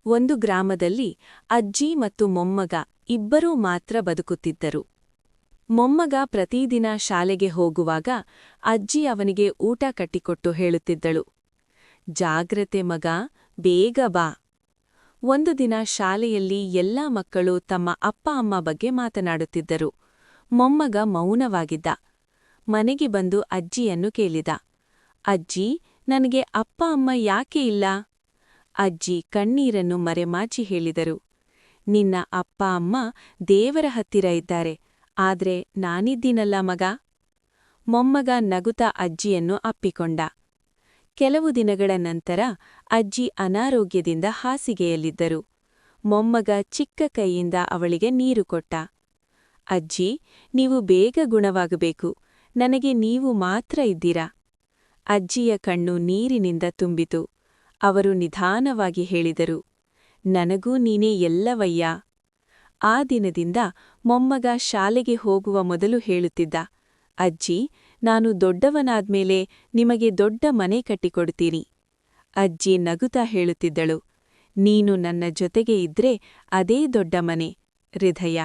ಒಂದು ಗ್ರಾಮದಲ್ಲಿ ಅಜ್ಜಿ ಮತ್ತು ಮೊಮ್ಮಗ ಇಬ್ಬರೂ ಮಾತ್ರ ಬದುಕುತ್ತಿದ್ದರು. ಮೊಮ್ಮಗ ಪ್ರತಿದಿನ ಶಾಲೆಗೆ ಹೋಗುವಾಗ ಅಜ್ಜಿ ಅವನಿಗೆ ಊಟ ಕಟ್ಟಿಕೊಟ್ಟು ಹೇಳುತ್ತಿದ್ದಳು, ಜಾಗ್ರತೆ ಮಗಾ, ಬೇಗ ಬಾ. ಒಂದು ದಿನ ಶಾಲೆಯಲ್ಲಿ ಎಲ್ಲಾ ಮಕ್ಕಳು ತಮ್ಮ ಅಪ್ಪ ಅಮ್ಮ ಬಗ್ಗೆ ಮಾತನಾಡುತ್ತಿದ್ದರು. ಮೊಮ್ಮಗ ಮೌನವಾಗಿದ್ದ. ಮನೆಗೆ ಬಂದು ಅಜ್ಜಿಯನ್ನು ಕೇಳಿದ, ಅಜ್ಜಿ, ನನಗೆ ಅಪ್ಪ ಅಮ್ಮ ಯಾಕೆ ಇಲ್ಲ? ಅಜ್ಜಿ ಕಣ್ಣೀರನ್ನು ಮರೆಮಾಚಿ ಹೇಳಿದರು, ನಿನ್ನ ಅಪ್ಪ ಅಮ್ಮ ದೇವರ ಹತ್ತಿರ ಇದ್ದಾರೆ, ಆದ್ರೆ ನಾನಿದ್ದೀನಲ್ಲ ಮಗ. ಮೊಮ್ಮಗ ನಗುತ್ತಾ ಅಜ್ಜಿಯನ್ನು ಅಪ್ಪಿಕೊಂಡ. ಕೆಲವು ದಿನಗಳ ನಂತರ ಅಜ್ಜಿ ಅನಾರೋಗ್ಯದಿಂದ ಹಾಸಿಗೆಯಲ್ಲಿದ್ದರು. ಮೊಮ್ಮಗ ಚಿಕ್ಕ ಕೈಯಿಂದ ಅವಳಿಗೆ ನೀರು ಕೊಟ್ಟ. ಅಜ್ಜಿ, ನೀವು ಬೇಗ ಗುಣವಾಗಬೇಕು, ನನಗೆ ನೀವು ಮಾತ್ರ ಇದ್ದೀರಾ. ಅಜ್ಜಿಯ ಕಣ್ಣು ನೀರಿನಿಂದ ತುಂಬಿತು. ಅವರು ನಿಧಾನವಾಗಿ ಹೇಳಿದರು, ನನಗೂ ನೀನೇ ಎಲ್ಲವಯ್ಯ. ಆ ದಿನದಿಂದ ಮೊಮ್ಮಗ ಶಾಲೆಗೆ ಹೋಗುವ ಮೊದಲು ಹೇಳುತ್ತಿದ್ದ, ಅಜ್ಜಿ, ನಾನು ದೊಡ್ಡವನಾದ್ಮೇಲೆ ನಿಮಗೆ ದೊಡ್ಡ ಮನೆ ಕಟ್ಟಿಕೊಡ್ತೀನಿ. ಅಜ್ಜಿ ನಗುತ್ತಾ ಹೇಳುತ್ತಿದ್ದಳು, ನೀನು ನನ್ನ ಜೊತೆಗೆ ಇದ್ರೆ ಅದೇ ದೊಡ್ಡ ಮನೆ, ಹೃದಯ.